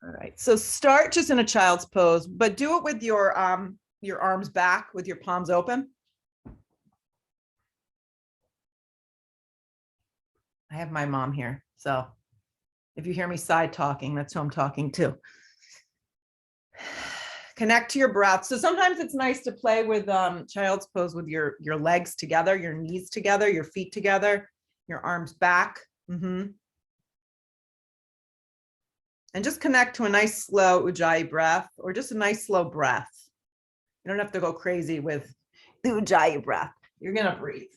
All right, so start just in a child's pose, but do it with your arms back with your palms open. I have my mom here, so if you hear me side talking, that's who I'm talking to. Connect to your breath. So sometimes it's nice to play with child's pose with your legs together, your knees together, your feet together, your arms back. And just connect to a nice slow Ujjayi breath, or just a nice slow breath. You don't have to go crazy with the Ujjayi breath. You're gonna breathe.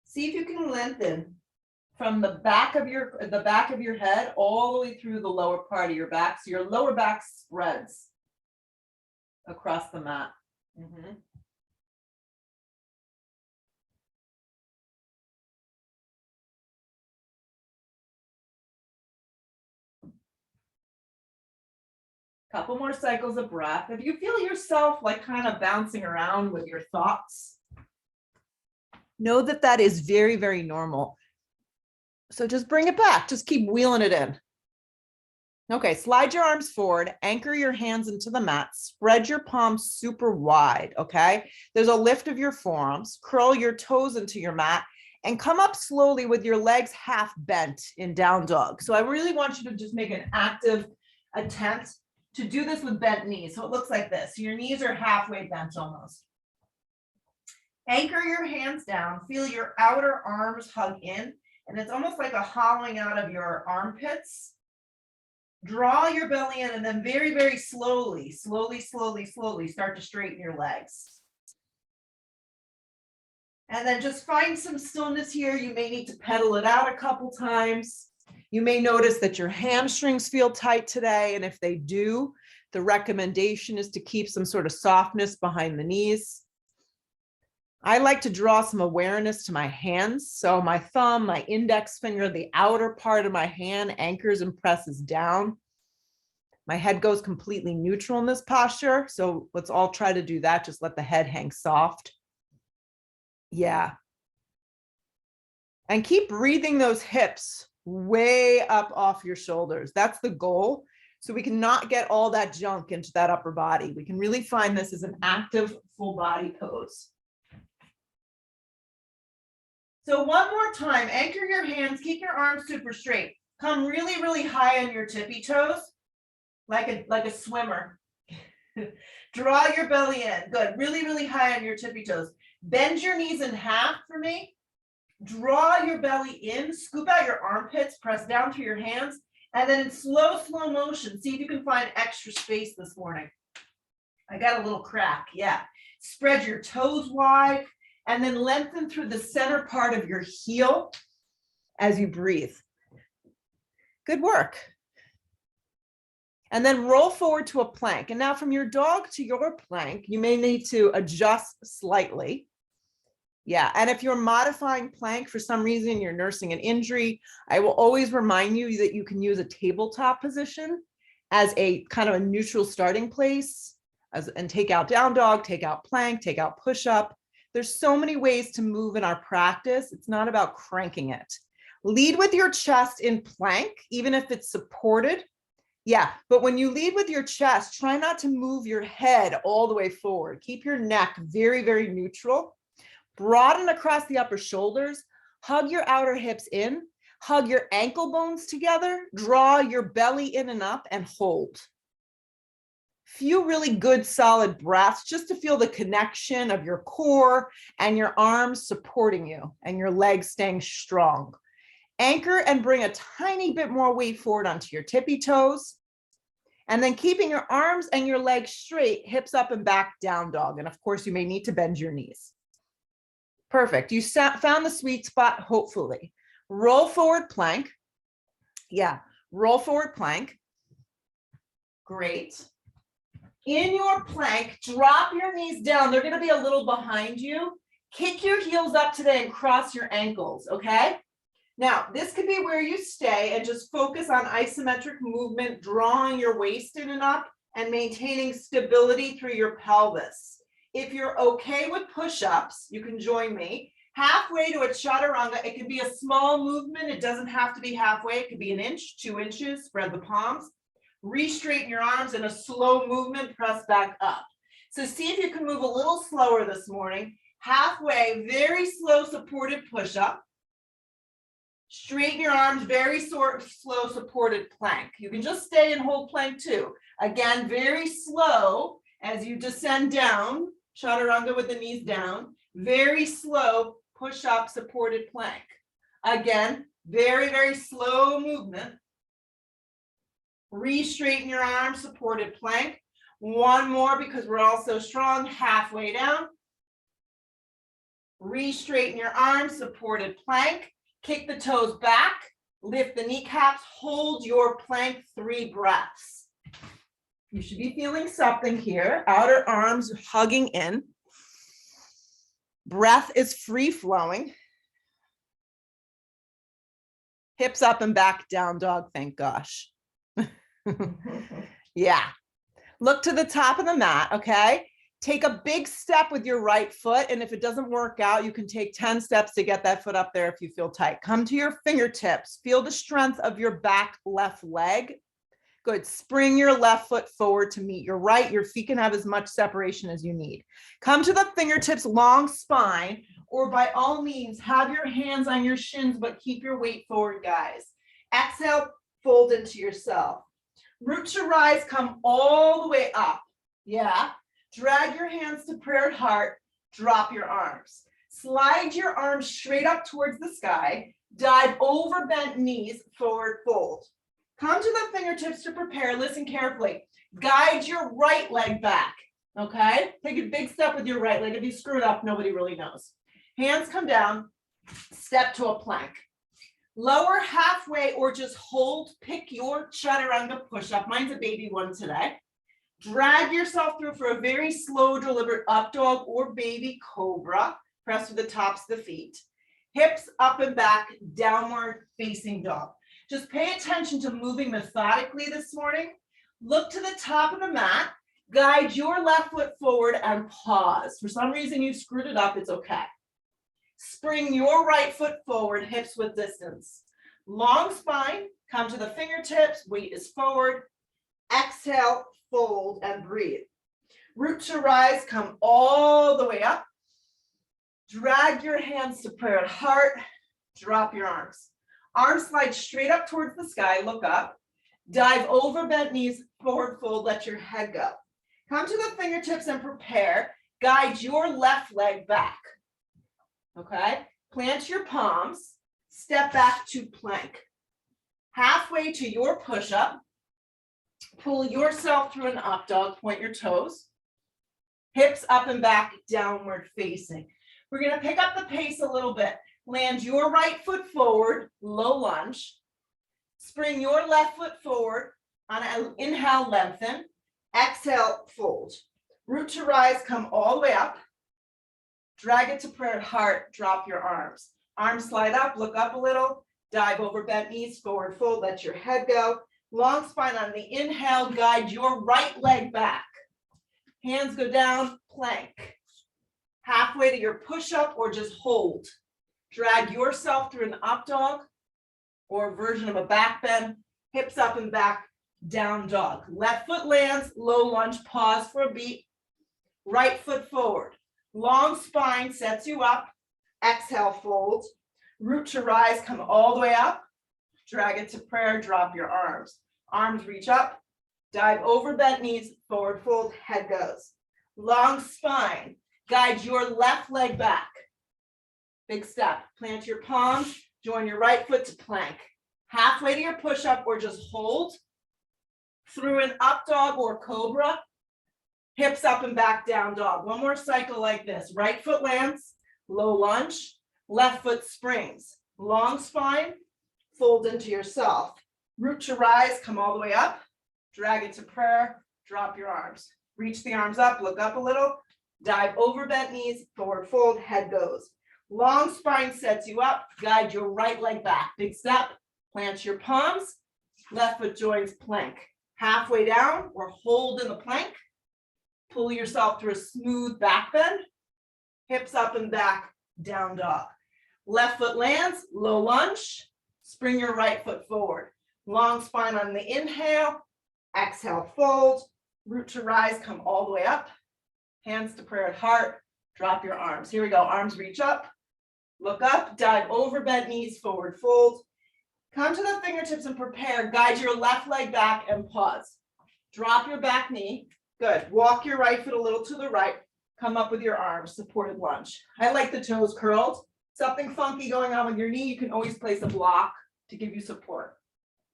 See if you can lengthen from the back of your head all the way through the lower part of your back. So your lower back spreads across the mat. Couple more cycles of breath. If you feel yourself like kind of bouncing around with your thoughts, know that that is very, very normal. So just bring it back. Just keep wheeling it in. Okay, slide your arms forward, anchor your hands into the mat, spread your palms super wide, okay? There's a lift of your forearms, curl your toes into your mat, and come up slowly with your legs half bent in down dog. So I really want you to just make an active attempt to do this with bent knees. So it looks like this. Your knees are halfway bent almost. Anchor your hands down, feel your outer arms hug in, and it's almost like a hollowing out of your armpits. Draw your belly in, and then very, very slowly start to straighten your legs. And then just find some stillness here. You may need to pedal it out a couple times. You may notice that your hamstrings feel tight today, and if they do, the recommendation is to keep some sort of softness behind the knees. I like to draw some awareness to my hands. So my thumb, my index finger, the outer part of my hand anchors and presses down. My head goes completely neutral in this posture. So let's all try to do that. Just let the head hang soft. Yeah. And keep breathing those hips way up off your shoulders. That's the goal. So we can not get all that junk into that upper body. We can really find this as an active full body pose. So one more time, anchor your hands, keep your arms super straight. Come really, really high on your tippy toes, like a swimmer. Draw your belly in. Good. Really, really high on your tippy toes. Bend your knees in half for me. Draw your belly in, scoop out your armpits, press down through your hands, and then in slow motion, see if you can find extra space this morning. I got a little crack. Yeah. Spread your toes wide, and then lengthen through the center part of your heel as you breathe. Good work. And then roll forward to a plank. And now from your dog to your plank, you may need to adjust slightly. Yeah, and if you're modifying plank for some reason, you're nursing an injury, I will always remind you that you can use a tabletop position as a kind of a neutral starting place, and take out down dog, take out plank, take out push-up. There's so many ways to move in our practice. It's not about cranking it. Lead with your chest in plank, even if it's supported. Yeah, but when you lead with your chest, try not to move your head all the way forward. Keep your neck very, very neutral. Broaden across the upper shoulders. Hug your outer hips in. Hug your ankle bones together. Draw your belly in and up and hold. Few really good solid breaths just to feel the connection of your core and your arms supporting you and your legs staying strong. Anchor and bring a tiny bit more weight forward onto your tippy toes. And then keeping your arms and your legs straight, hips up and back, down dog. And of course, you may need to bend your knees. Perfect. You found the sweet spot, hopefully. Roll forward plank. Yeah, roll forward plank. Great. In your plank, drop your knees down. They're going to be a little behind you. Kick your heels up today and cross your ankles, okay? Now, this could be where you stay and just focus on isometric movement, drawing your waist in and up and maintaining stability through your pelvis. If you're okay with push-ups, you can join me. Halfway to a chaturanga, it could be a small movement. It doesn't have to be halfway. It could be an inch, 2 inches, spread the palms. Re-straighten your arms in a slow movement, press back up. So see if you can move a little slower this morning. Halfway, very slow supported push-up. Straighten your arms, very slow supported plank. You can just stay and hold plank too. Again, very slow as you descend down, chaturanga with the knees down. Very slow push-up supported plank. Again, very, very slow movement. Re-straighten your arms, supported plank. One more because we're all so strong, halfway down. Re-straighten your arms, supported plank. Kick the toes back, lift the kneecaps, hold your plank 3 breaths. You should be feeling something here. Outer arms hugging in. Breath is free flowing. Hips up and back, down dog, thank gosh. Yeah. Look to the top of the mat, okay? Take a big step with your right foot, and if it doesn't work out, you can take 10 steps to get that foot up there if you feel tight. Come to your fingertips. Feel the strength of your back left leg. Good. Spring your left foot forward to meet your right. Your feet can have as much separation as you need. Come to the fingertips, long spine, or by all means, have your hands on your shins, but keep your weight forward, guys. Exhale, fold into yourself. Root to rise, come all the way up. Yeah. Drag your hands to prayer heart, drop your arms. Slide your arms straight up towards the sky, dive over bent knees, forward fold. Come to the fingertips to prepare, listen carefully. Guide your right leg back, okay? Take a big step with your right leg. If you screw it up, nobody really knows. Hands come down, step to a plank. Lower halfway or just hold, pick your chaturanga push-up. Mine's a baby one today. Drag yourself through for a very slow, deliberate up dog or baby cobra. Press with the tops of the feet. Hips up and back, downward facing dog. Just pay attention to moving methodically this morning. Look to the top of the mat. Guide your left foot forward and pause. For some reason you screwed it up, it's okay. Spring your right foot forward, hips width distance. Long spine, come to the fingertips, weight is forward. Exhale, fold and breathe. Root to rise, come all the way up. Drag your hands to prayer at heart. Drop your arms. Arms slide straight up towards the sky, look up. Dive over bent knees, forward fold, let your head go. Come to the fingertips and prepare. Guide your left leg back. Okay? Plant your palms. Step back to plank. Halfway to your push-up. Pull yourself through an up dog, point your toes. Hips up and back, downward facing. We're going to pick up the pace a little bit. Land your right foot forward, low lunge. Spring your left foot forward. On an inhale, lengthen. Exhale, fold. Root to rise, come all the way up. Drag it to prayer heart, drop your arms. Arms slide up, look up a little. Dive over bent knees, forward fold, let your head go. Long spine on the inhale, guide your right leg back. Hands go down, plank. Halfway to your push-up or just hold. Drag yourself through an up dog or a version of a back bend. Hips up and back, down dog. Left foot lands, low lunge, pause for a beat. Right foot forward. Long spine sets you up. Exhale, fold. Root to rise, come all the way up. Drag it to prayer, drop your arms. Arms reach up, dive over bent knees, forward fold, head goes. Long spine, guide your left leg back. Big step, plant your palms, join your right foot to plank. Halfway to your push-up or just hold. Through an up dog or cobra. Hips up and back, down dog. One more cycle like this. Right foot lands, low lunge. Left foot springs. Long spine, fold into yourself. Root to rise, come all the way up. Drag it to prayer, drop your arms. Reach the arms up, look up a little. Dive over bent knees, forward fold, head goes. Long spine sets you up. Guide your right leg back. Big step, plant your palms. Left foot joins plank. Halfway down or hold in the plank. Pull yourself through a smooth back bend. Hips up and back, down dog. Left foot lands, low lunge, spring your right foot forward. Long spine on the inhale, exhale, fold, root to rise, come all the way up. Hands to prayer at heart, drop your arms. Here we go, arms reach up, look up, dive over, bent knees, forward fold. Come to the fingertips and prepare, guide your left leg back and pause. Drop your back knee, good. Walk your right foot a little to the right, come up with your arms, supported lunge. I like the toes curled. Something funky going on with your knee, you can always place a block to give you support.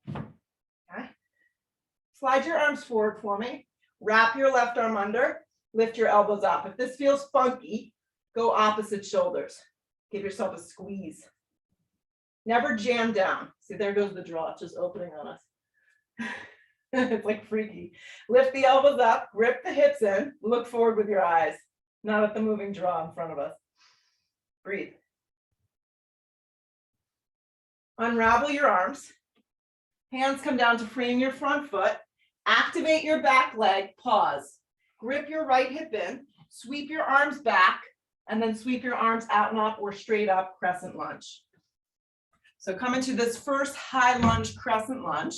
Okay. Slide your arms forward for me. Wrap your left arm under, lift your elbows up. If this feels funky, go opposite shoulders. Give yourself a squeeze. Never jam down. See, there goes the draw, just opening on us. It's like freaky. Lift the elbows up, grip the hips in, look forward with your eyes, not at the moving draw in front of us. Breathe. Unravel your arms. Hands come down to frame your front foot. Activate your back leg, pause. Grip your right hip in, sweep your arms back, and then sweep your arms out and up or straight up, crescent lunge. So come into this first high lunge, crescent lunge.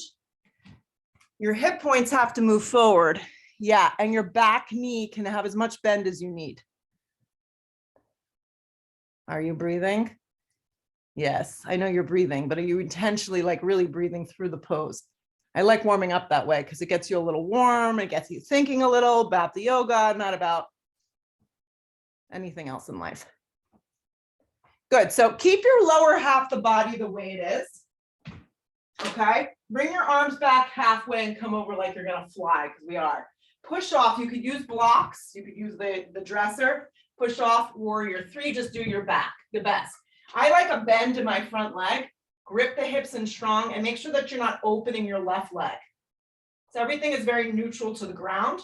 Your hip points have to move forward. Yeah, and your back knee can have as much bend as you need. Are you breathing? Yes, I know you're breathing, but are you intentionally like really breathing through the pose? I like warming up that way because it gets you a little warm. It gets you thinking a little about the yoga, not about anything else in life. Good. So keep your lower half the body the way it is. Okay. Bring your arms back halfway and come over like you're going to fly, because we are. Push off. You could use blocks. You could use the dresser. Push off, warrior three. Just do your back, the best. I like a bend in my front leg. Grip the hips in strong and make sure that you're not opening your left leg. So everything is very neutral to the ground.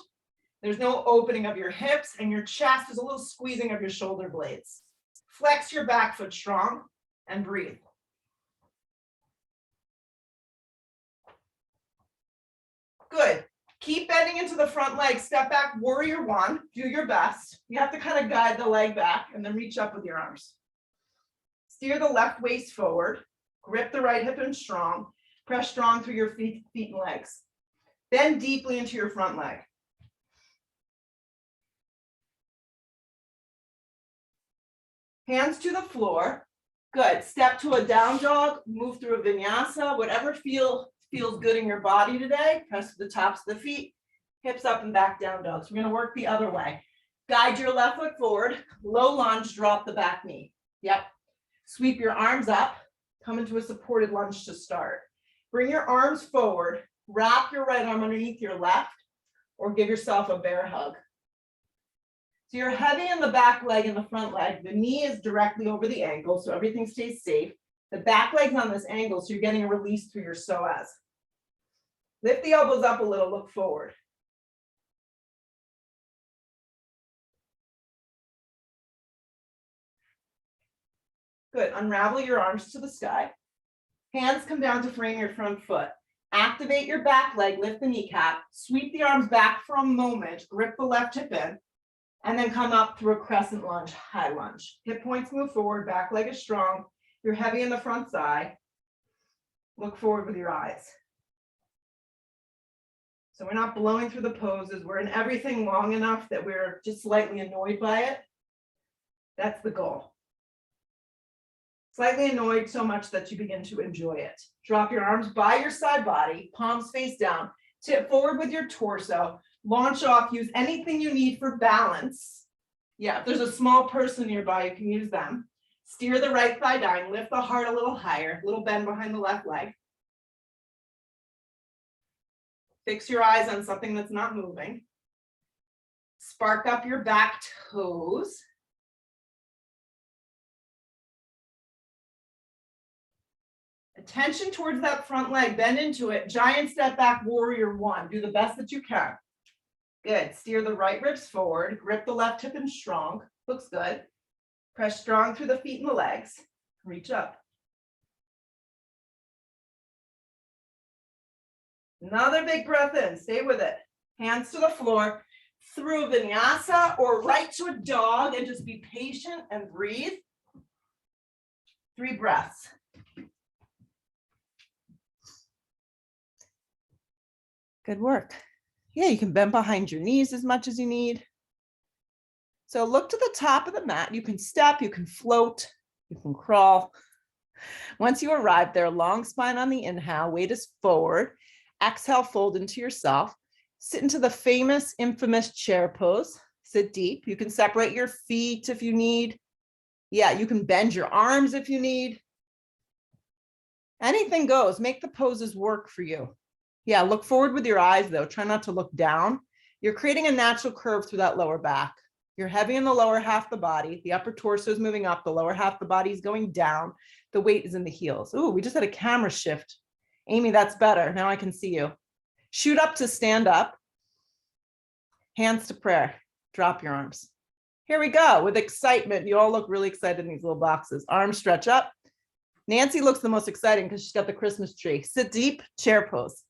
There's no opening of your hips, and your chest is a little squeezing of your shoulder blades. Flex your back foot strong and breathe. Good. Keep bending into the front leg. Step back, warrior one. Do your best. You have to kind of guide the leg back and then reach up with your arms. Steer the left waist forward. Grip the right hip in strong. Press strong through your feet and legs. Bend deeply into your front leg. Hands to the floor. Good. Step to a down dog. Move through a vinyasa. Whatever feels good in your body today. Press the tops of the feet. Hips up and back down dog. So we're going to work the other way. Guide your left foot forward. Low lunge. Drop the back knee. Yep. Sweep your arms up. Come into a supported lunge to start. Bring your arms forward. Wrap your right arm underneath your left, or give yourself a bear hug. So you're heavy in the back leg and the front leg. The knee is directly over the ankle, so everything stays safe. The back leg's on this angle, so you're getting a release through your psoas. Lift the elbows up a little, look forward. Good. Unravel your arms to the sky. Hands come down to frame your front foot. Activate your back leg, lift the kneecap, sweep the arms back for a moment, grip the left hip in, and then come up through a crescent lunge, high lunge. Hip points move forward, back leg is strong. You're heavy in the front thigh. Look forward with your eyes. So we're not blowing through the poses. We're in everything long enough that we're just slightly annoyed by it. That's the goal. Slightly annoyed so much that you begin to enjoy it. Drop your arms by your side body, palms face down, tip forward with your torso, launch off, use anything you need for balance. Yeah, if there's a small person nearby, you can use them. Steer the right thigh down, lift the heart a little higher, little bend behind the left leg. Fix your eyes on something that's not moving. Spark up your back toes. Attention towards that front leg, bend into it, giant step back, warrior one. Do the best that you can. Good. Steer the right ribs forward, grip the left hip in strong. Looks good. Press strong through the feet and the legs. Reach up. Another big breath in. Stay with it. Hands to the floor, through vinyasa or right to a dog, and just be patient and breathe. 3 breaths. Good work. Yeah, you can bend behind your knees as much as you need. So look to the top of the mat. You can step, you can float, you can crawl. Once you arrive there, long spine on the inhale, weight is forward. Exhale, fold into yourself. Sit into the famous, infamous chair pose. Sit deep. You can separate your feet if you need. Yeah, you can bend your arms if you need. Anything goes. Make the poses work for you. Yeah, look forward with your eyes though. Try not to look down. You're creating a natural curve through that lower back. You're heavy in the lower half of the body. The upper torso is moving up. The lower half of the body is going down. The weight is in the heels. Ooh, we just had a camera shift. Amy, that's better. Now I can see you. Shoot up to stand up. Hands to prayer. Drop your arms. Here we go with excitement. You all look really excited in these little boxes. Arms stretch up. Nancy looks the most exciting because she's got the Christmas tree. Sit deep, chair pose.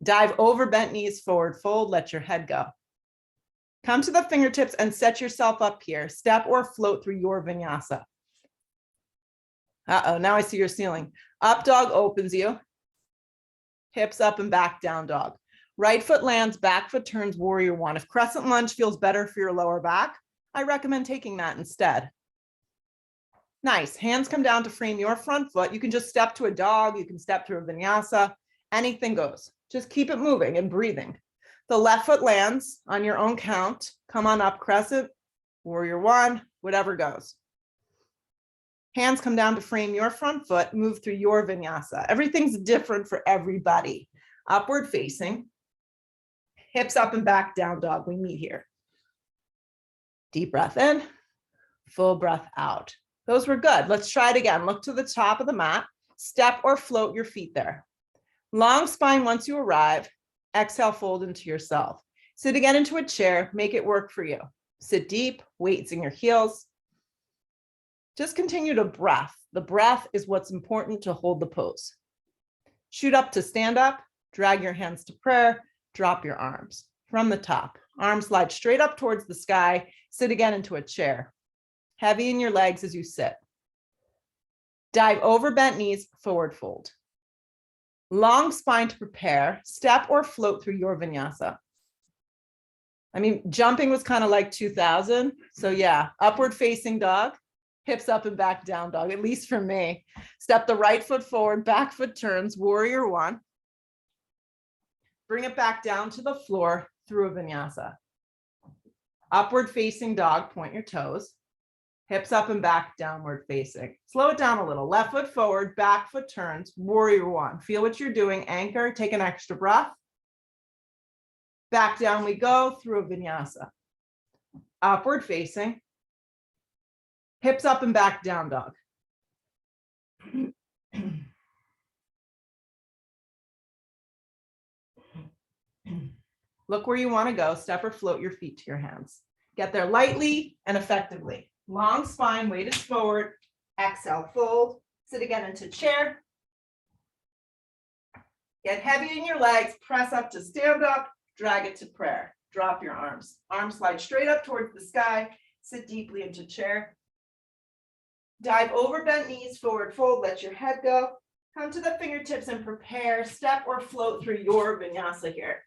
Dive over, bent knees forward, fold, let your head go. Come to the fingertips and set yourself up here. Step or float through your vinyasa. Uh-oh, now I see your ceiling. Up dog opens you. Hips up and back, down dog. Right foot lands, back foot turns, warrior one. If crescent lunge feels better for your lower back, I recommend taking that instead. Nice, hands come down to frame your front foot. You can just step to a dog, you can step through a vinyasa, anything goes. Just keep it moving and breathing. The left foot lands on your own count. Come on up, crescent, warrior one, whatever goes. Hands come down to frame your front foot, move through your vinyasa. Everything's different for everybody. Upward facing, hips up and back, down dog, we meet here. Deep breath in, full breath out. Those were good. Let's try it again. Look to the top of the mat, step or float your feet there. Long spine once you arrive, exhale, fold into yourself. Sit again into a chair, make it work for you. Sit deep, weights in your heels. Just continue to breath. The breath is what's important to hold the pose. Shoot up to stand up, drag your hands to prayer, drop your arms from the top. Arms slide straight up towards the sky, sit again into a chair. Heavy in your legs as you sit. Dive over bent knees, forward fold. Long spine to prepare, step or float through your vinyasa. I mean, jumping was kind of like 2000. So yeah, upward facing dog, hips up and back, down dog, at least for me. Step the right foot forward, back foot turns, warrior one. Bring it back down to the floor through a vinyasa. Upward facing dog, point your toes. Hips up and back, downward facing. Slow it down a little. Left foot forward, back foot turns, warrior one. Feel what you're doing. Anchor, take an extra breath. Back down we go through a vinyasa. Upward facing. Hips up and back, down dog. Look where you want to go. Step or float your feet to your hands. Get there lightly and effectively. Long spine, weight is forward. Exhale, fold. Sit again into chair. Get heavy in your legs. Press up to stand up. Drag it to prayer. Drop your arms. Arms slide straight up towards the sky. Sit deeply into chair. Dive over bent knees, forward fold. Let your head go. Come to the fingertips and prepare. Step or float through your vinyasa here.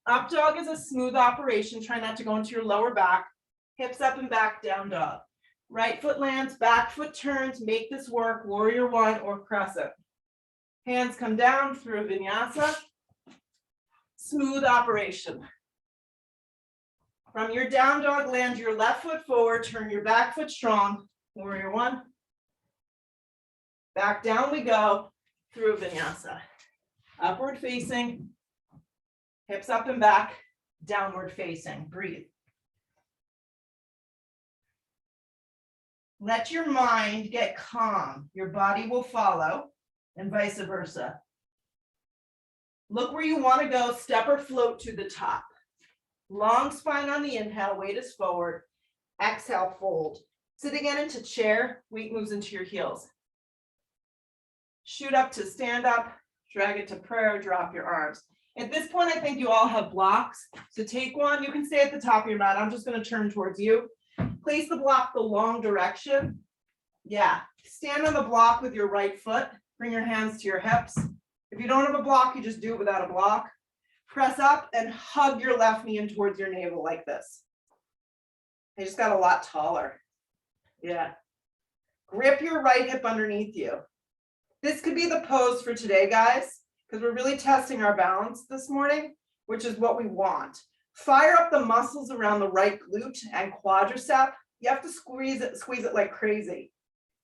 Up dog is a smooth operation. Try not to go into your lower back. Hips up and back, down dog. Right foot lands, back foot turns. Make this work, warrior one or crescent. Hands come down through a vinyasa. Smooth operation. From your down dog, land your left foot forward, turn your back foot strong, warrior one. Back down we go through a vinyasa. Upward facing, hips up and back, downward facing. Breathe. Let your mind get calm. Your body will follow, and vice versa. Look where you want to go. Step or float to the top. Long spine on the inhale. Weight is forward. Exhale, fold. Sit again into chair. Weight moves into your heels. Shoot up to stand up. Drag it to prayer. Drop your arms. At this point, I think you all have blocks. So take one. You can stay at the top of your mat. I'm just going to turn towards you. Place the block the long direction. Yeah, stand on the block with your right foot. Bring your hands to your hips. If you don't have a block, you just do it without a block. Press up and hug your left knee in towards your navel like this. I just got a lot taller. Yeah. Grip your right hip underneath you. This could be the pose for today, guys, because we're really testing our balance this morning, which is what we want. Fire up the muscles around the right glute and quadricep. You have to squeeze it like crazy.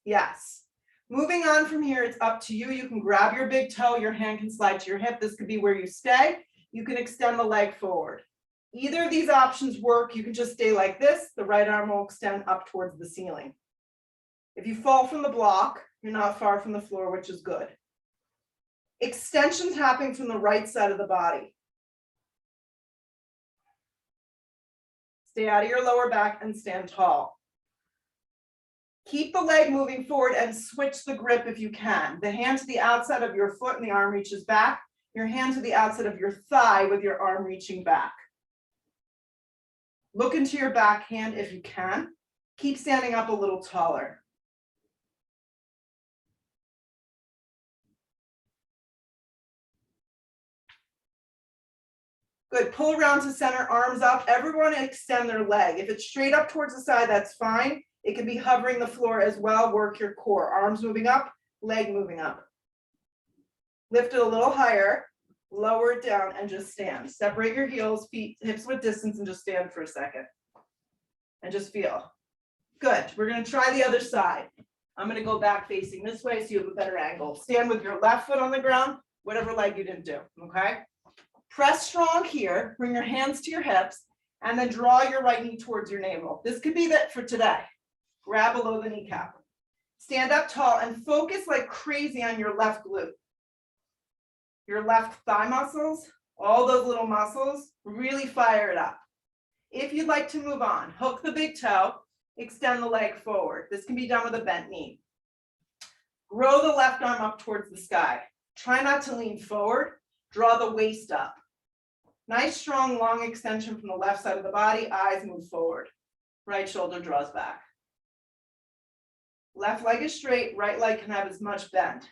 Yes. Moving on from here, it's up to you. You can grab your big toe, your hand can slide to your hip. This could be where you stay. You can extend the leg forward. Either of these options work. You can just stay like this. The right arm will extend up towards the ceiling. If you fall from the block, you're not far from the floor, which is good. Extensions happening from the right side of the body. Stay out of your lower back and stand tall. Keep the leg moving forward and switch the grip if you can. The hand to the outside of your foot and the arm reaches back. Your hand to the outside of your thigh with your arm reaching back. Look into your back hand if you can. Keep standing up a little taller. Good, pull around to center, arms up. Everyone extend their leg. If it's straight up towards the side, that's fine. It can be hovering the floor as well. Work your core, arms moving up, leg moving up. Lift it a little higher, lower it down and just stand. Separate your heels, feet, hips width distance and just stand for a second. And just feel. Good, we're gonna try the other side. I'm gonna go back facing this way so you have a better angle. Stand with your left foot on the ground, whatever leg you didn't do, okay? Press strong here, bring your hands to your hips, and then draw your right knee towards your navel. This could be that for today. Grab below the kneecap. Stand up tall and focus like crazy on your left glute. Your left thigh muscles, all those little muscles, really fire it up. If you'd like to move on, hook the big toe, extend the leg forward. This can be done with a bent knee. Grow the left arm up towards the sky. Try not to lean forward. Draw the waist up. Nice, strong, long extension from the left side of the body. Eyes move forward. Right shoulder draws back. Left leg is straight. Right leg can have as much bend.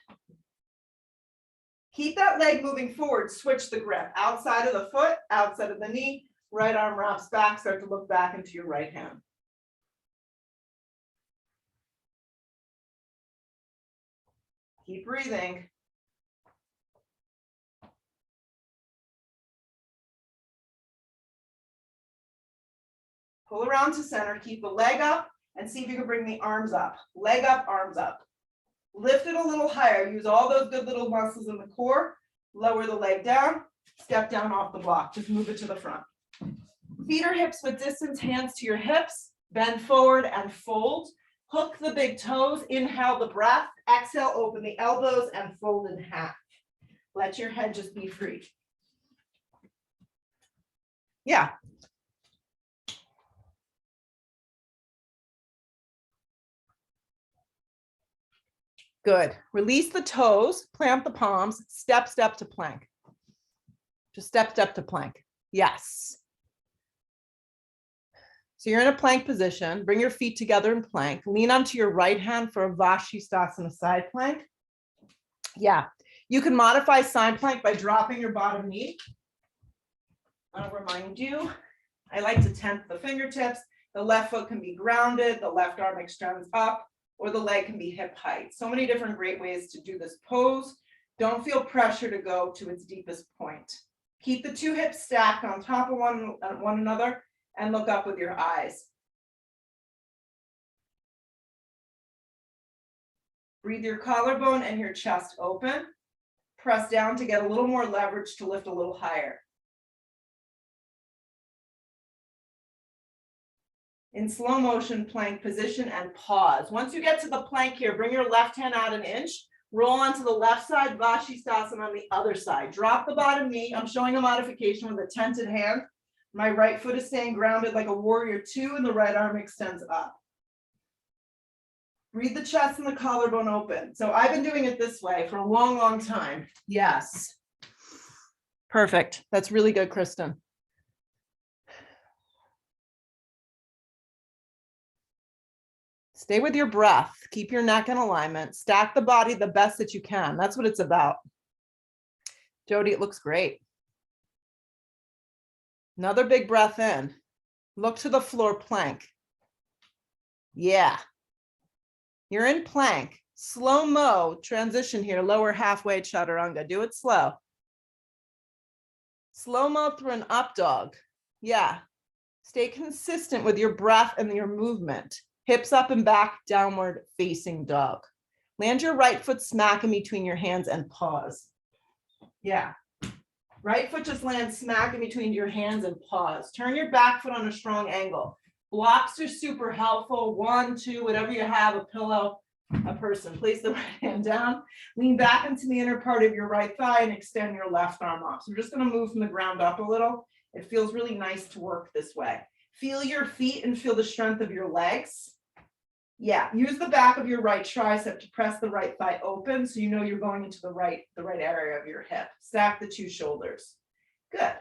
Keep that leg moving forward. Switch the grip. Outside of the foot, outside of the knee. Right arm wraps back. Start to look back into your right hand. Keep breathing. Pull around to center, keep the leg up and see if you can bring the arms up. Leg up, arms up. Lift it a little higher. Use all those good little muscles in the core. Lower the leg down, step down off the block. Just move it to the front. Feet or hips width distance, hands to your hips. Bend forward and fold. Hook the big toes. Inhale the breath. Exhale, open the elbows and fold in half. Let your head just be free. Yeah. Good. Release the toes, plant the palms, step, step to plank. Just step, step to plank. Yes. So you're in a plank position. Bring your feet together in plank. Lean onto your right hand for a Vashisthasana side plank. Yeah. You can modify side plank by dropping your bottom knee. I'll remind you, I like to tent the fingertips. The left foot can be grounded. The left arm extends up. Or the leg can be hip height. So many different great ways to do this pose. Don't feel pressure to go to its deepest point. Keep the two hips stacked on top of one another and look up with your eyes. Breathe your collarbone and your chest open. Press down to get a little more leverage to lift a little higher. In slow motion plank position and pause. Once you get to the plank here, bring your left hand out an inch, roll onto the left side, Vashisthasana on the other side. Drop the bottom knee. I'm showing a modification with a tented hand. My right foot is staying grounded like a warrior two and the right arm extends up. Breathe the chest and the collarbone open. So I've been doing it this way for a long, long time. Yes. Perfect. That's really good, Kristen. Stay with your breath. Keep your neck in alignment. Stack the body the best that you can. That's what it's about. Jody, it looks great. Another big breath in. Look to the floor, plank. Yeah. You're in plank. Slow-mo transition here, lower halfway chaturanga. Do it slow. Slow-mo through an up dog. Yeah. Stay consistent with your breath and your movement. Hips up and back, downward facing dog. Land your right foot smack in between your hands and pause. Yeah. Right foot just lands smack in between your hands and pause. Turn your back foot on a strong angle. Blocks are super helpful. 1, 2, whatever you have, a pillow, a person. Place the right hand down. Lean back into the inner part of your right thigh and extend your left arm up. So we're just going to move from the ground up a little. It feels really nice to work this way. Feel your feet and feel the strength of your legs. Yeah, use the back of your right tricep to press the right thigh open so you know you're going into the right area of your hip. Stack the 2 shoulders. Good.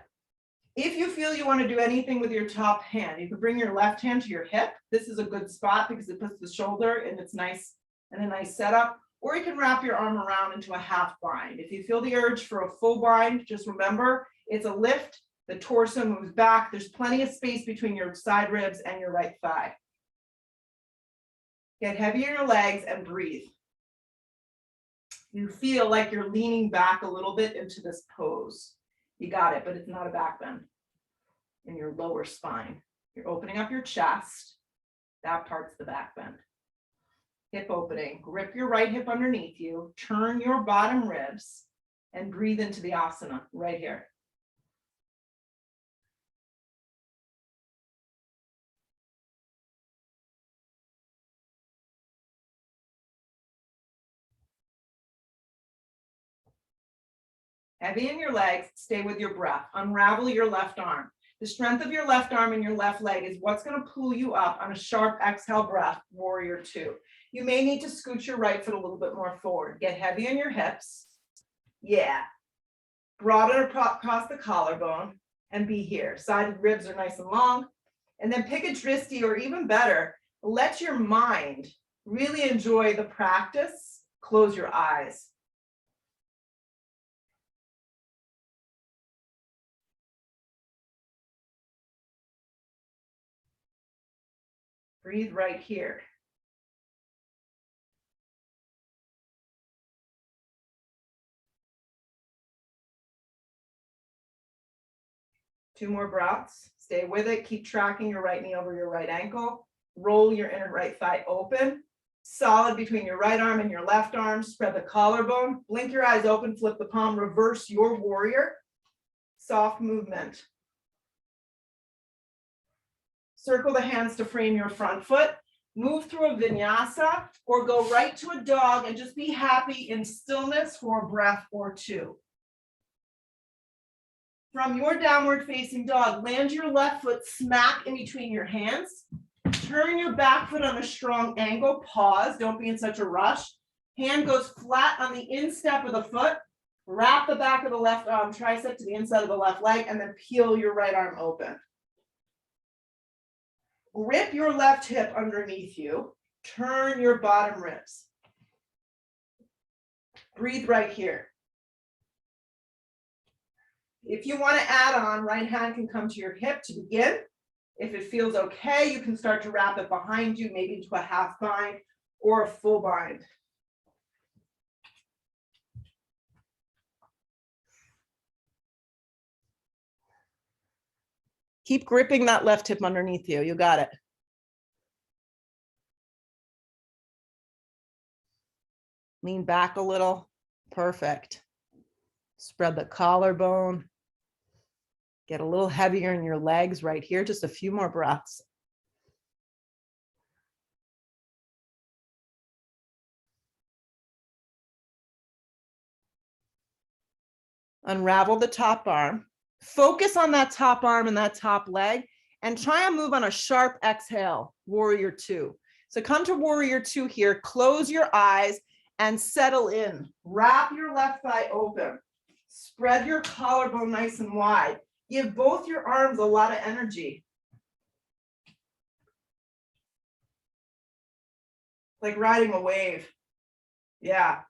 If you feel you want to do anything with your top hand, you can bring your left hand to your hip. This is a good spot because it puts the shoulder in its nice and a nice setup. Or you can wrap your arm around into a half bind. If you feel the urge for a full bind, just remember it's a lift. The torso moves back. There's plenty of space between your side ribs and your right thigh. Get heavy in your legs and breathe. You feel like you're leaning back a little bit into this pose. You got it, but it's not a back bend in your lower spine. You're opening up your chest. That part's the back bend. Hip opening. Grip your right hip underneath you. Turn your bottom ribs and breathe into the asana right here. Heavy in your legs, stay with your breath. Unravel your left arm. The strength of your left arm and your left leg is what's going to pull you up on a sharp exhale breath, warrior 2. You may need to scoot your right foot a little bit more forward. Get heavy in your hips. Yeah. Broaden across the collarbone and be here. Side ribs are nice and long. And then pick a dristi, or even better, let your mind really enjoy the practice. Close your eyes. Breathe right here. Two more breaths. Stay with it. Keep tracking your right knee over your right ankle. Roll your inner right thigh open. Solid between your right arm and your left arm. Spread the collarbone. Blink your eyes open. Flip the palm. Reverse your warrior. Soft movement. Circle the hands to frame your front foot. Move through a vinyasa or go right to a dog and just be happy in stillness for a breath or 2. From your downward facing dog, land your left foot smack in between your hands. Turn your back foot on a strong angle. Pause. Don't be in such a rush. Hand goes flat on the instep of the foot. Wrap the back of the left arm tricep to the inside of the left leg and then peel your right arm open. Grip your left hip underneath you. Turn your bottom ribs. Breathe right here. If you want to add on, right hand can come to your hip to begin. If it feels okay, you can start to wrap it behind you, maybe into a half bind or a full bind. Keep gripping that left hip underneath you. You got it. Lean back a little. Perfect. Spread the collarbone. Get a little heavier in your legs right here. Just a few more breaths. Unravel the top arm. Focus on that top arm and that top leg and try and move on a sharp exhale, warrior 2. So come to warrior 2 here, close your eyes and settle in. Wrap your left thigh open. Spread your collarbone nice and wide. Give both your arms a lot of energy. like riding a wave. Yeah.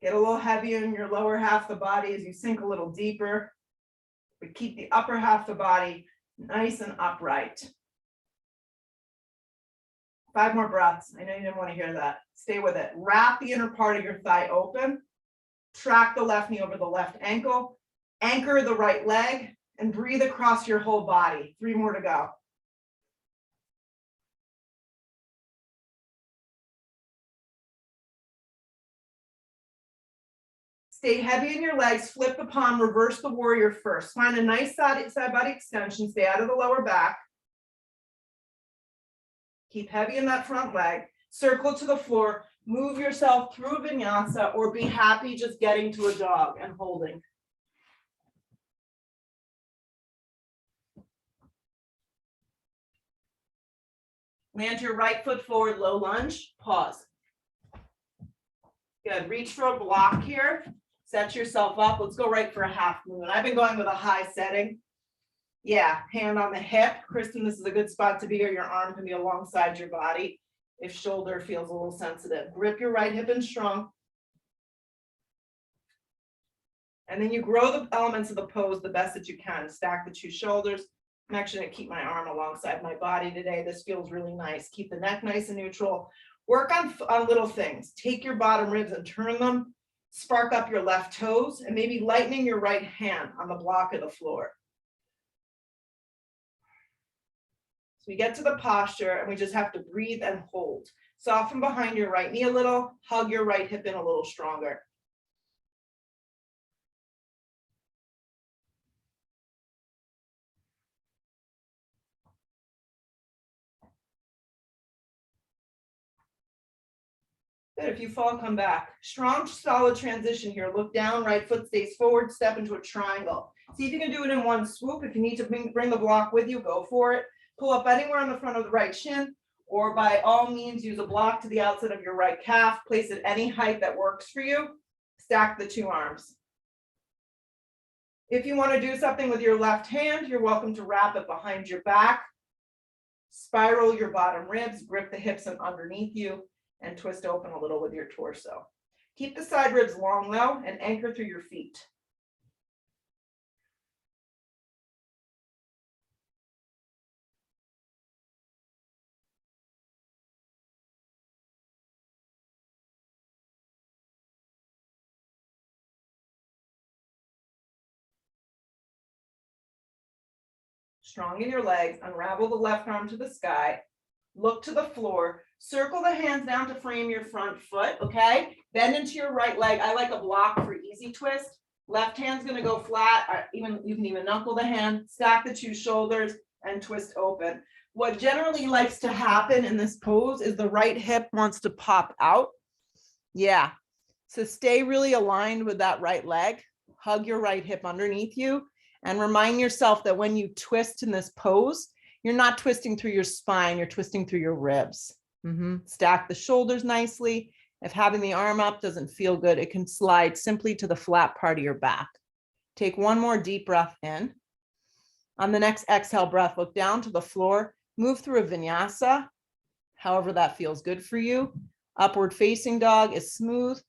Get a little heavier in your lower half of the body as you sink a little deeper, but keep the upper half of the body nice and upright. 5 more breaths. I know you didn't want to hear that. Stay with it. Wrap the inner part of your thigh open. Track the left knee over the left ankle. Anchor the right leg and breathe across your whole body. 3 more to go. Stay heavy in your legs, flip the palm, reverse the warrior first. Find a nice side body extension, stay out of the lower back. Keep heavy in that front leg, circle to the floor, move yourself through vinyasa, or be happy just getting to a dog and holding. Land your right foot forward, low lunge, pause. Good, reach for a block here. Set yourself up. Let's go right for a half moon. I've been going with a high setting. Yeah, hand on the hip. Kristen, this is a good spot to be, or your arm can be alongside your body if shoulder feels a little sensitive. Grip your right hip in strong. And then you grow the elements of the pose the best that you can. Stack the 2 shoulders. I'm actually going to keep my arm alongside my body today. This feels really nice. Keep the neck nice and neutral. Work on little things. Take your bottom ribs and turn them. Spark up your left toes and maybe lightening your right hand on the block of the floor. So we get to the posture and we just have to breathe and hold. Soften behind your right knee a little, hug your right hip in a little stronger. Good, if you fall, come back. Strong, solid transition here. Look down, right foot stays forward, step into a triangle. See if you can do it in one swoop. If you need to bring the block with you, go for it. Pull up anywhere on the front of the right shin, or by all means, use a block to the outside of your right calf. Place it any height that works for you. Stack the 2 arms. If you want to do something with your left hand, you're welcome to wrap it behind your back. Spiral your bottom ribs, grip the hips and underneath you, and twist open a little with your torso. Keep the side ribs long though, and anchor through your feet. Strong in your legs, unravel the left arm to the sky, look to the floor, circle the hands down to frame your front foot, okay? Bend into your right leg. I like a block for easy twist. Left hand's gonna go flat, you can even knuckle the hand, stack the 2 shoulders, and twist open. What generally likes to happen in this pose is the right hip wants to pop out. Yeah, so stay really aligned with that right leg. Hug your right hip underneath you, and remind yourself that when you twist in this pose, you're not twisting through your spine, you're twisting through your ribs. Stack the shoulders nicely. If having the arm up doesn't feel good, it can slide simply to the flat part of your back. Take 1 more deep breath in. On the next exhale breath, look down to the floor, move through a vinyasa, however that feels good for you. Upward facing dog is smooth.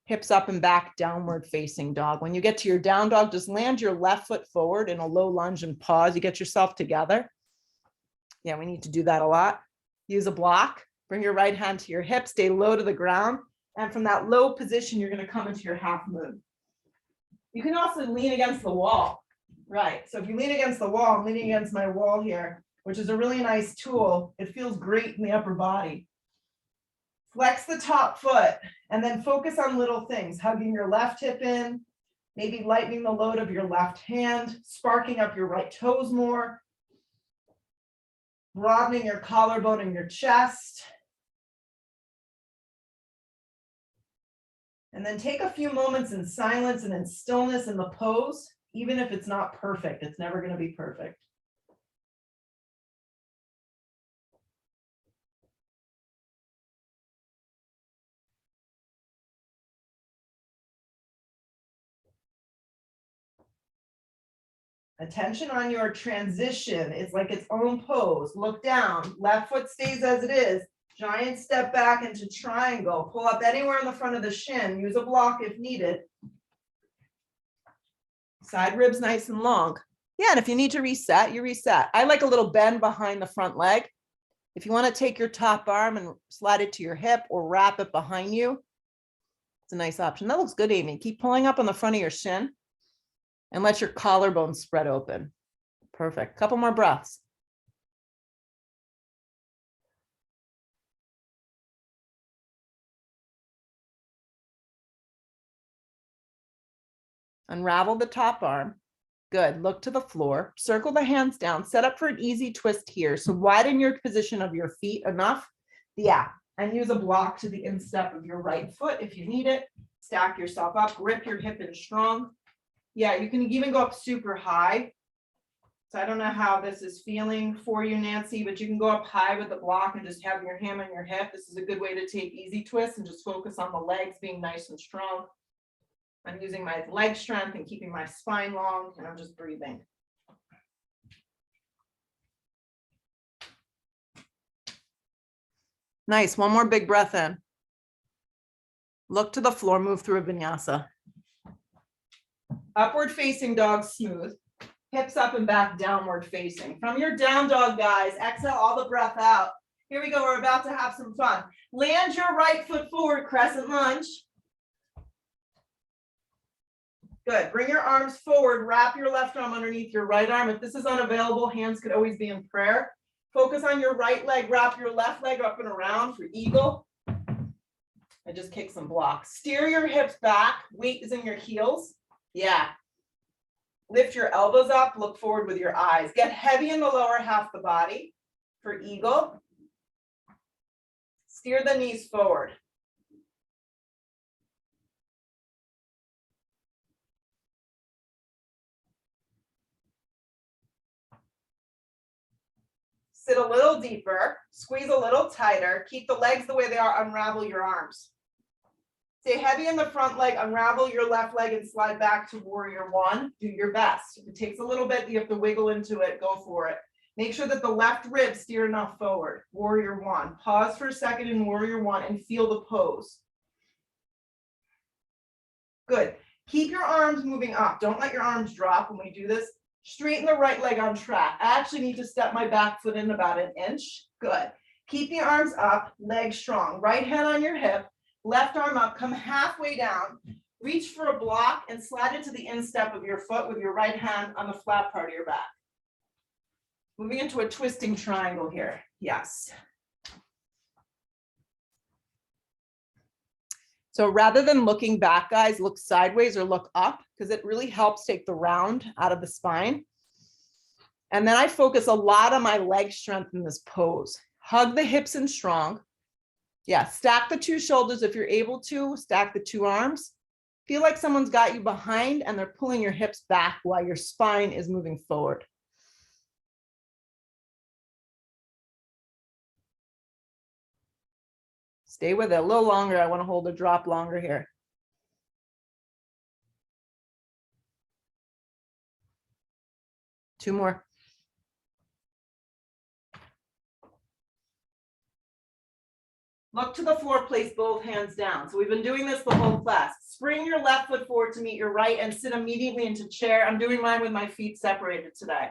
Hips up and back, downward facing dog. When you get to your down dog, just land your left foot forward in a low lunge and pause. You get yourself together. Yeah, we need to do that a lot. Use a block, bring your right hand to your hip, stay low to the ground. And from that low position, you're going to come into your half moon. You can also lean against the wall. Right, so if you lean against the wall, I'm leaning against my wall here, which is a really nice tool. It feels great in the upper body. Flex the top foot and then focus on little things, hugging your left hip in, maybe lightening the load of your left hand, sparking up your right toes more, broadening your collarbone and your chest. And then take a few moments in silence and in stillness in the pose, even if it's not perfect. It's never going to be perfect. Attention on your transition. It's like its own pose. Look down. Left foot stays as it is. Giant step back into triangle. Pull up anywhere in the front of the shin. Use a block if needed. Side ribs nice and long. Yeah, and if you need to reset, you reset. I like a little bend behind the front leg. If you want to take your top arm and slide it to your hip or wrap it behind you, it's a nice option. That looks good, Amy. Keep pulling up on the front of your shin and let your collarbone spread open. Perfect. Couple more breaths. Unravel the top arm. Good. Look to the floor. Circle the hands down. Set up for an easy twist here. So widen your position of your feet enough. Yeah. And use a block to the instep of your right foot if you need it. Stack yourself up. Grip your hip in strong. Yeah, you can even go up super high. So I don't know how this is feeling for you, Nancy, but you can go up high with the block and just have your hand on your hip. This is a good way to take easy twists and just focus on the legs being nice and strong. I'm using my leg strength and keeping my spine long, and I'm just breathing. Nice. One more big breath in. Look to the floor, move through a vinyasa. Upward facing dog, smooth. Hips up and back, downward facing. From your down dog, guys, exhale all the breath out. Here we go. We're about to have some fun. Land your right foot forward, crescent lunge. Good. Bring your arms forward. Wrap your left arm underneath your right arm. If this is unavailable, hands could always be in prayer. Focus on your right leg. Wrap your left leg up and around for eagle. I just kick some blocks. Steer your hips back. Weight is in your heels. Yeah. Lift your elbows up. Look forward with your eyes. Get heavy in the lower half of the body for eagle. Steer the knees forward. Sit a little deeper, squeeze a little tighter, keep the legs the way they are, unravel your arms. Stay heavy in the front leg, unravel your left leg and slide back to warrior one. Do your best. If it takes a little bit, you have to wiggle into it, go for it. Make sure that the left ribs steer enough forward. Warrior one. Pause for a second in warrior one and feel the pose. Good. Keep your arms moving up. Don't let your arms drop when we do this. Straighten the right leg on track. I actually need to step my back foot in about an inch. Good. Keep the arms up, legs strong. Right hand on your hip, left arm up, come halfway down. Reach for a block and slide it to the instep of your foot with your right hand on the flat part of your back. Moving into a twisting triangle here. Yes. So rather than looking back, guys, look sideways or look up because it really helps take the round out of the spine. And then I focus a lot on my leg strength in this pose. Hug the hips in strong. Yeah, stack the two shoulders if you're able to. Stack the two arms. Feel like someone's got you behind and they're pulling your hips back while your spine is moving forward. Stay with it a little longer. I want to hold a drop longer here. Two more. Look to the floor, place both hands down. So we've been doing this the whole class. Spring your left foot forward to meet your right and sit immediately into chair. I'm doing mine with my feet separated today.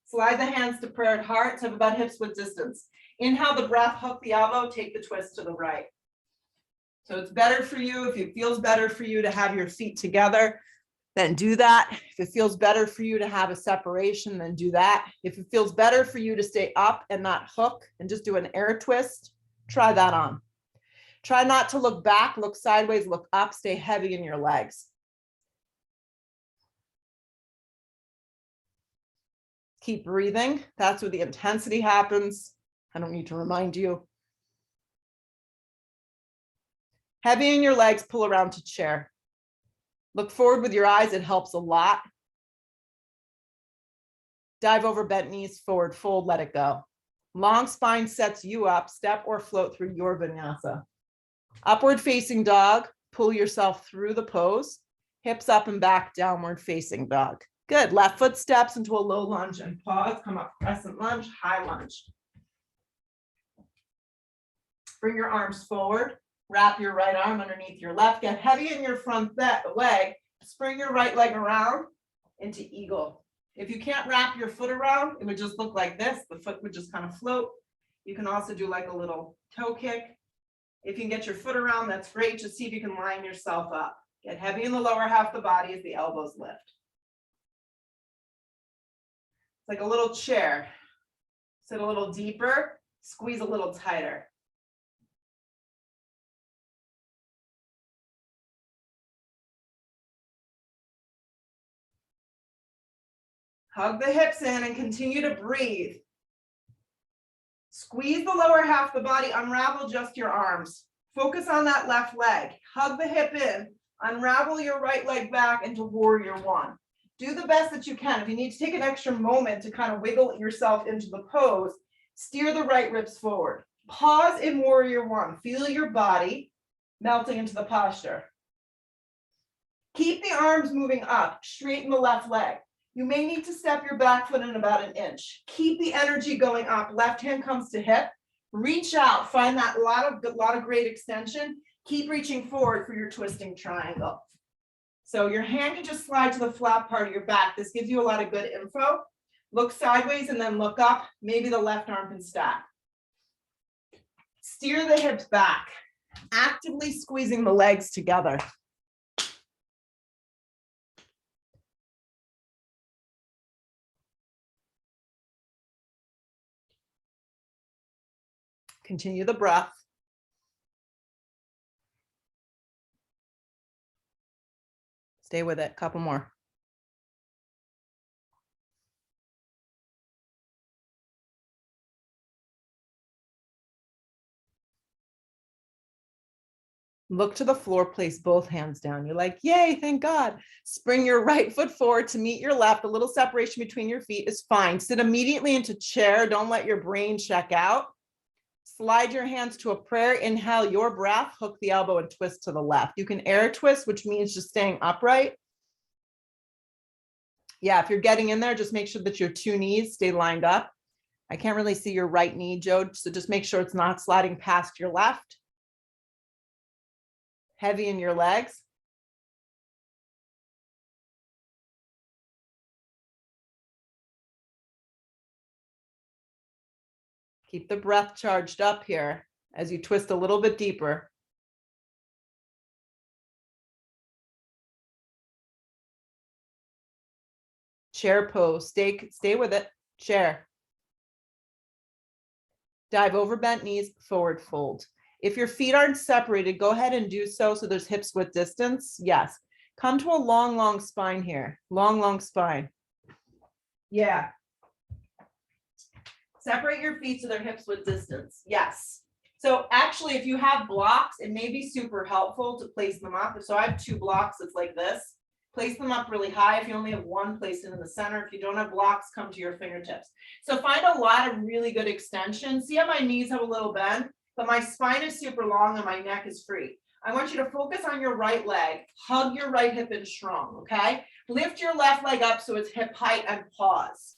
Slide the hands to prayer at heart, have about hips width distance. Inhale the breath, hook the elbow, take the twist to the right. So it's better for you, if it feels better for you to have your feet together, then do that. If it feels better for you to have a separation, then do that. If it feels better for you to stay up and not hook and just do an air twist, try that on. Try not to look back, look sideways, look up, stay heavy in your legs. Keep breathing. That's where the intensity happens. I don't need to remind you. Heavy in your legs, pull around to chair. Look forward with your eyes, it helps a lot. Dive over bent knees, forward fold, let it go. Long spine sets you up, step or float through your vinyasa. Upward facing dog, pull yourself through the pose. Hips up and back, downward facing dog. Good, left foot steps into a low lunge and pause, come up, crescent lunge, high lunge. Bring your arms forward. Wrap your right arm underneath your left. Get heavy in your front leg. Spring your right leg around into eagle. If you can't wrap your foot around, it would just look like this. The foot would just kind of float. You can also do like a little toe kick. If you can get your foot around, that's great. Just see if you can line yourself up. Get heavy in the lower half of the body as the elbows lift. It's like a little chair. Sit a little deeper, squeeze a little tighter. Hug the hips in and continue to breathe. Squeeze the lower half of the body, unravel just your arms. Focus on that left leg. Hug the hip in, unravel your right leg back into warrior one. Do the best that you can. If you need to take an extra moment to kind of wiggle yourself into the pose, steer the right ribs forward. Pause in warrior one. Feel your body melting into the posture. Keep the arms moving up, straighten the left leg. You may need to step your back foot in about 1 inch. Keep the energy going up. Left hand comes to hip. Reach out. Find that lot of great extension. Keep reaching forward for your twisting triangle. So your hand can just slide to the flat part of your back. This gives you a lot of good info. Look sideways and then look up. Maybe the left arm can stack. Steer the hips back. Actively squeezing the legs together. Continue the breath. Stay with it, couple more. Look to the floor, place both hands down. You're like, yay, thank God. Spring your right foot forward to meet your left. A little separation between your feet is fine. Sit immediately into chair. Don't let your brain check out. Slide your hands to a prayer. Inhale your breath, hook the elbow and twist to the left. You can air twist, which means just staying upright. Yeah, if you're getting in there, just make sure that your 2 knees stay lined up. I can't really see your right knee, Joe, so just make sure it's not sliding past your left. Heavy in your legs. Keep the breath charged up here as you twist a little bit deeper. Chair pose, stay with it, chair. Dive over bent knees, forward fold. If your feet aren't separated, go ahead and do so there's hips width distance. Yes. Come to a long, long spine here. Long, long spine. Yeah. Separate your feet so they're hips width distance. Yes. So actually, if you have blocks, it may be super helpful to place them up. So I have 2 blocks. It's like this. Place them up really high. If you only have one, place it in the center. If you don't have blocks, come to your fingertips. So find a lot of really good extension. See how my knees have a little bend, but my spine is super long and my neck is free. I want you to focus on your right leg. Hug your right hip in strong, okay? Lift your left leg up so it's hip height and pause.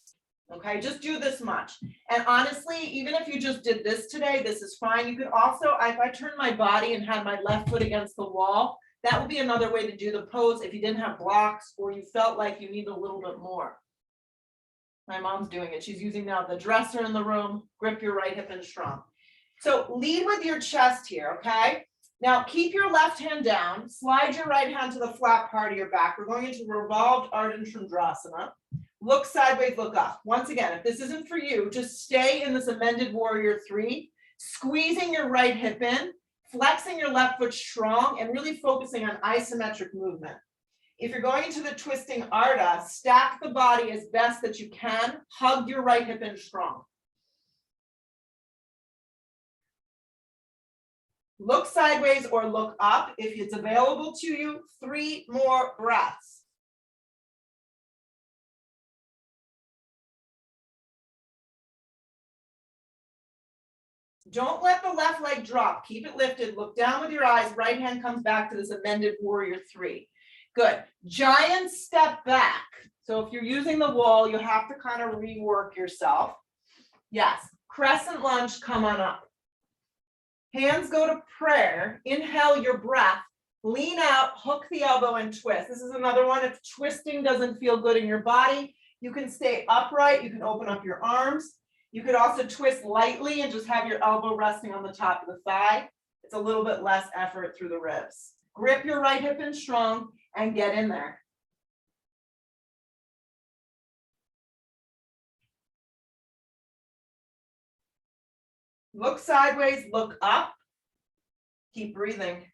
Okay, just do this much. And honestly, even if you just did this today, this is fine. You could also, if I turn my body and had my left foot against the wall, that would be another way to do the pose if you didn't have blocks or you felt like you need a little bit more. My mom's doing it. She's using now the dresser in the room. Grip your right hip in strong. So lead with your chest here, okay? Now keep your left hand down. Slide your right hand to the flat part of your back. We're going into revolved Ardha Chandrasana. Look sideways, look up. Once again, if this isn't for you, just stay in this amended warrior 3, squeezing your right hip in, flexing your left foot strong, and really focusing on isometric movement. If you're going into the twisting Ardha, stack the body as best that you can. Hug your right hip in strong. Look sideways or look up if it's available to you. 3 more breaths. Don't let the left leg drop. Keep it lifted. Look down with your eyes. Right hand comes back to this amended warrior 3. Good. Giant step back. So if you're using the wall, you have to kind of rework yourself. Yes. Crescent lunge, come on up. Hands go to prayer. Inhale your breath. Lean out, hook the elbow and twist. This is another one. If twisting doesn't feel good in your body, you can stay upright. You can open up your arms. You could also twist lightly and just have your elbow resting on the top of the thigh. It's a little bit less effort through the ribs. Grip your right hip in strong and get in there. Look sideways, look up. Keep breathing.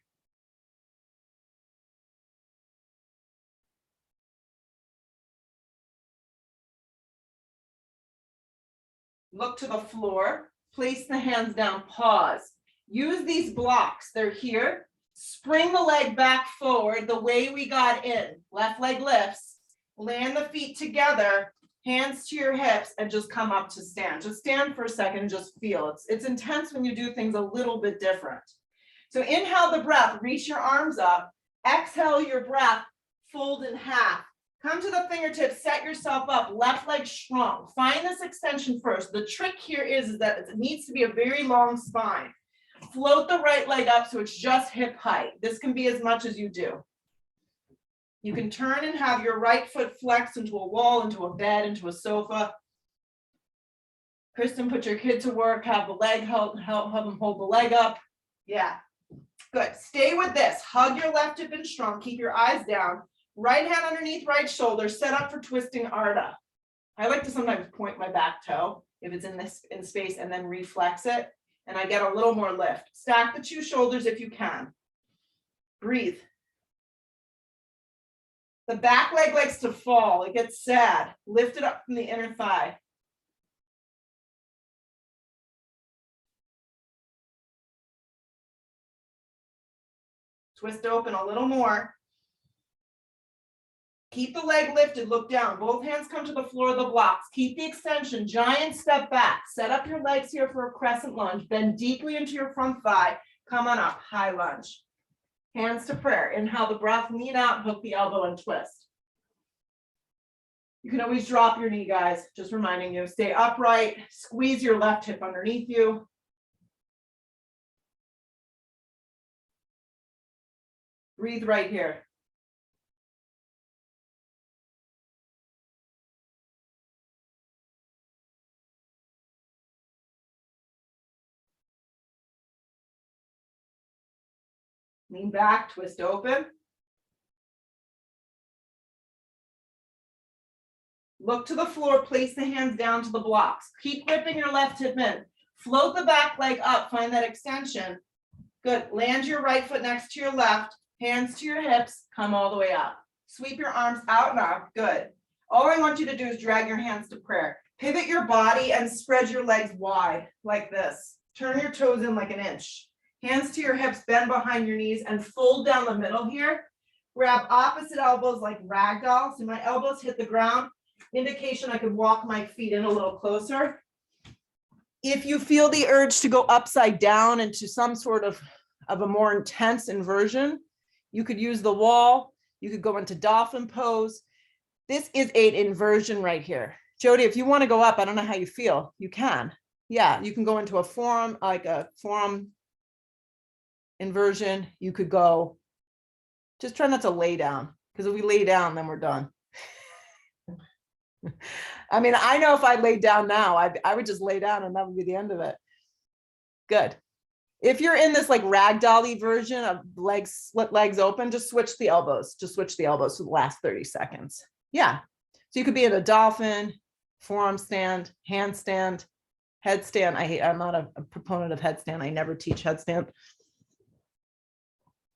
Look to the floor. Place the hands down, pause. Use these blocks, they're here. Spring the leg back forward the way we got in. Left leg lifts. Land the feet together, hands to your hips, and just come up to stand. Just stand for a second and just feel. It's intense when you do things a little bit different. So inhale the breath, reach your arms up. Exhale your breath, fold in half. Come to the fingertips, set yourself up, left leg strong. Find this extension first. The trick here is that it needs to be a very long spine. Float the right leg up so it's just hip height. This can be as much as you do. You can turn and have your right foot flex into a wall, into a bed, into a sofa. Kristen, put your kid to work, have the leg help them hold the leg up. Yeah, good. Stay with this. Hug your left hip in strong. Keep your eyes down. Right hand underneath right shoulder, set up for twisting Ardha. I like to sometimes point my back toe if it's in space and then reflex it. And I get a little more lift. Stack the two shoulders if you can. Breathe. The back leg likes to fall. It gets sad. Lift it up from the inner thigh. Twist open a little more. Keep the leg lifted, look down. Both hands come to the floor of the blocks. Keep the extension, giant step back. Set up your legs here for a crescent lunge. Bend deeply into your front thigh. Come on up, high lunge. Hands to prayer. Inhale the breath, lean out, hook the elbow and twist. You can always drop your knee, guys. Just reminding you, stay upright. Squeeze your left hip underneath you. Breathe right here. Lean back, twist open. Look to the floor, place the hands down to the blocks. Keep gripping your left hip in. Float the back leg up, find that extension. Good, land your right foot next to your left, hands to your hips, come all the way up. Sweep your arms out and up, good. All I want you to do is drag your hands to prayer. Pivot your body and spread your legs wide like this. Turn your toes in like an inch. Hands to your hips, bend behind your knees and fold down the middle here. Grab opposite elbows like ragdoll. So my elbows hit the ground. Indication I could walk my feet in a little closer. If you feel the urge to go upside down into some sort of a more intense inversion, you could use the wall. You could go into dolphin pose. This is an inversion right here. Jody, if you want to go up, I don't know how you feel. You can. Yeah, you can go into a forearm, like a forearm inversion. You could go, just try not to lay down, because if we lay down, then we're done. I mean, I know if I laid down now, I would just lay down and that would be the end of it. Good. If you're in this like ragdoll-y version of legs, split legs open, just switch the elbows. Just switch the elbows for the last 30 seconds. Yeah. So you could be in a dolphin, forearm stand, handstand, headstand. I'm not a proponent of headstand. I never teach headstand.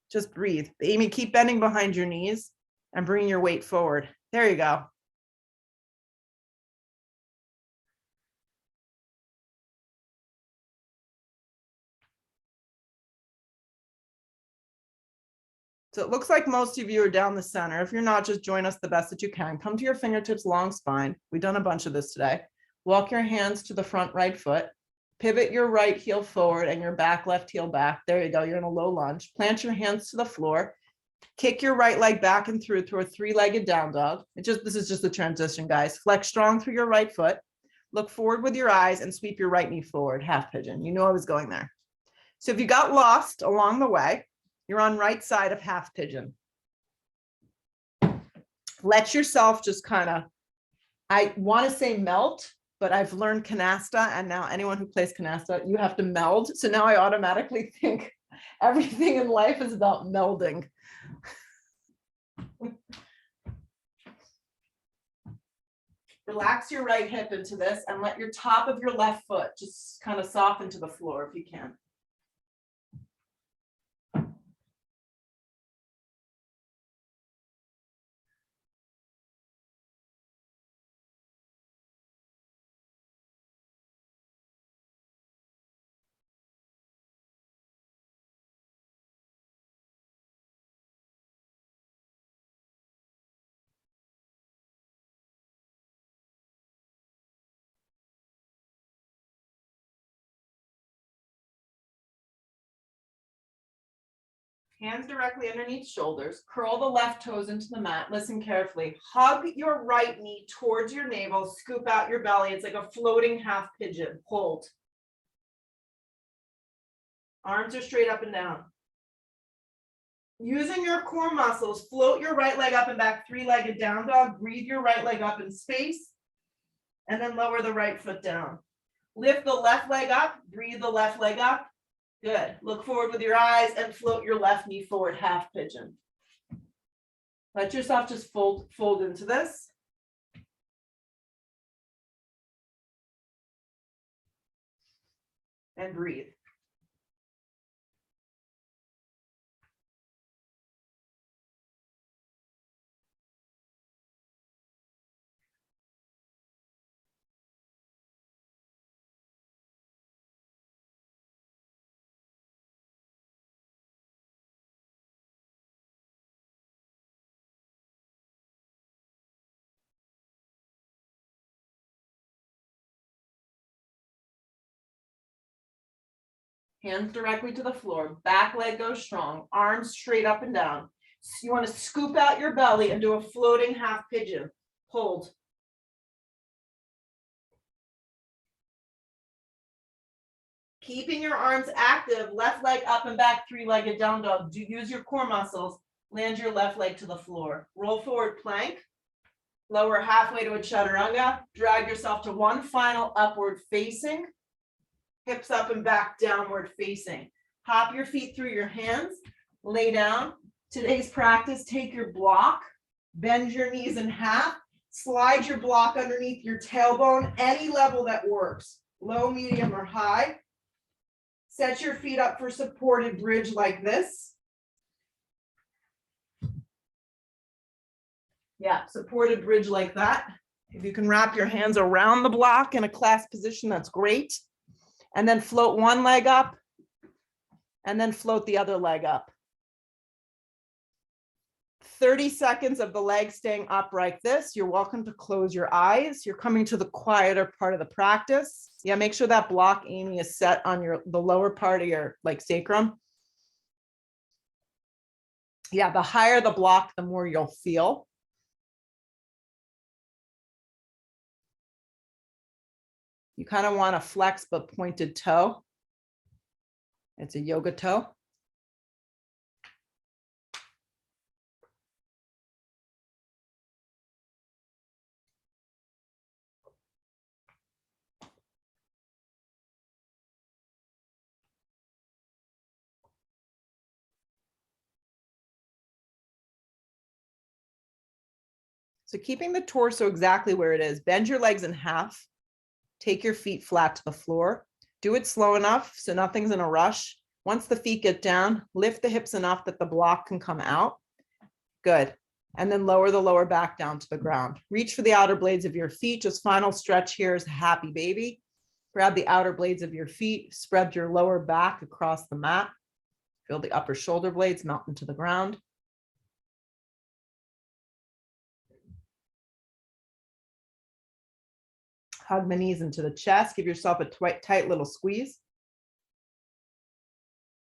Just breathe. Amy, keep bending behind your knees and bring your weight forward. There you go. So it looks like most of you are down the center. If you're not, just join us the best that you can. Come to your fingertips, long spine. We've done a bunch of this today. Walk your hands to the front right foot. Pivot your right heel forward and your back left heel back. There you go. You're in a low lunge. Plant your hands to the floor. Kick your right leg back and through a three-legged down dog. This is just the transition, guys. Flex strong through your right foot. Look forward with your eyes and sweep your right knee forward, half pigeon. You know I was going there. So if you got lost along the way, you're on right side of half pigeon. Let yourself just kind of, I want to say melt, but I've learned canasta, and now anyone who plays canasta, you have to meld. So now I automatically think everything in life is about melding. Relax your right hip into this and let your top of your left foot just kind of soften to the floor if you can. Hands directly underneath shoulders, curl the left toes into the mat. Listen carefully. Hug your right knee towards your navel, scoop out your belly. It's like a floating half pigeon. Hold. Arms are straight up and down. Using your core muscles, float your right leg up and back, three-legged down dog. Breathe your right leg up in space, and then lower the right foot down. Lift the left leg up, breathe the left leg up. Good. Look forward with your eyes and float your left knee forward, half pigeon. Let yourself just fold into this. And breathe. Hands directly to the floor, back leg goes strong, arms straight up and down. So you want to scoop out your belly and do a floating half pigeon. Hold. Keeping your arms active, left leg up and back, three-legged down dog. Do use your core muscles. Land your left leg to the floor. Roll forward plank. Lower halfway to a chaturanga. Drag yourself to one final upward facing. Hips up and back, downward facing. Hop your feet through your hands. Lay down. Today's practice, take your block. Bend your knees in half. Slide your block underneath your tailbone, any level that works. Low, medium, or high. Set your feet up for supported bridge like this. Yeah, supported bridge like that. If you can wrap your hands around the block in a clasped position, that's great. And then float one leg up and then float the other leg up. 30 seconds of the leg staying up like this. You're welcome to close your eyes. You're coming to the quieter part of the practice. Yeah, make sure that block, Amy, is set on the lower part of your sacrum. Yeah, the higher the block, the more you'll feel. You kind of want a flex but pointed toe. It's a yoga toe. So keeping the torso exactly where it is, bend your legs in half. Take your feet flat to the floor. Do it slow enough so nothing's in a rush. Once the feet get down, lift the hips enough that the block can come out. Good. And then lower the lower back down to the ground. Reach for the outer blades of your feet. Just final stretch here is happy baby. Grab the outer blades of your feet. Spread your lower back across the mat. Feel the upper shoulder blades melt into the ground. Hug the knees into the chest. Give yourself a tight little squeeze.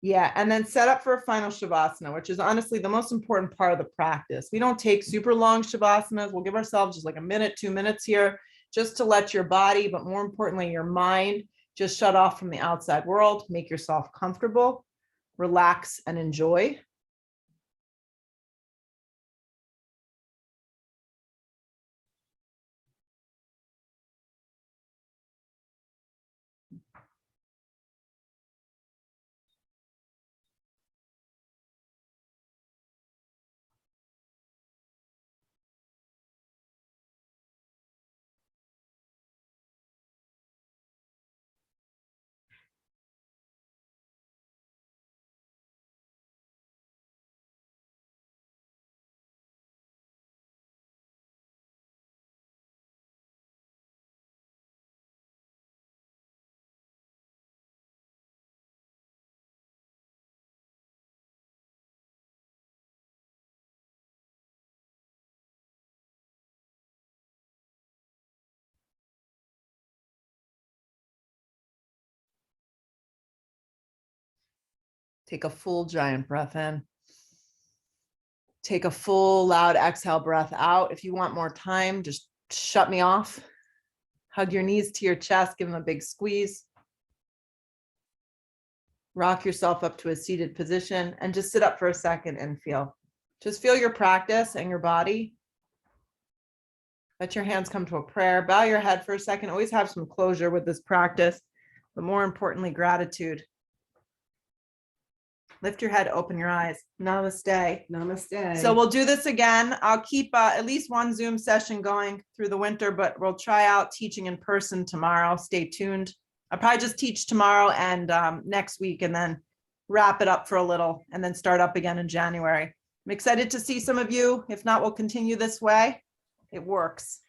Yeah, and then set up for a final Shavasana, which is honestly the most important part of the practice. We don't take super long Shavasanas. We'll give ourselves just like a minute, 2 minutes here, just to let your body, but more importantly, your mind Just shut off from the outside world, make yourself comfortable, relax and enjoy. Take a full giant breath in. Take a full loud exhale breath out. If you want more time, just shut me off. Hug your knees to your chest, give them a big squeeze. Rock yourself up to a seated position and just sit up for a second and feel. Just feel your practice and your body. Let your hands come to a prayer. Bow your head for a second. Always have some closure with this practice, but more importantly, gratitude. Lift your head, open your eyes. Namaste. Namaste. So we'll do this again. I'll keep at least one Zoom session going through the winter, but we'll try out teaching in person tomorrow. Stay tuned. I'll probably just teach tomorrow and next week and then wrap it up for a little and then start up again in January. I'm excited to see some of you. If not, we'll continue this way. It works.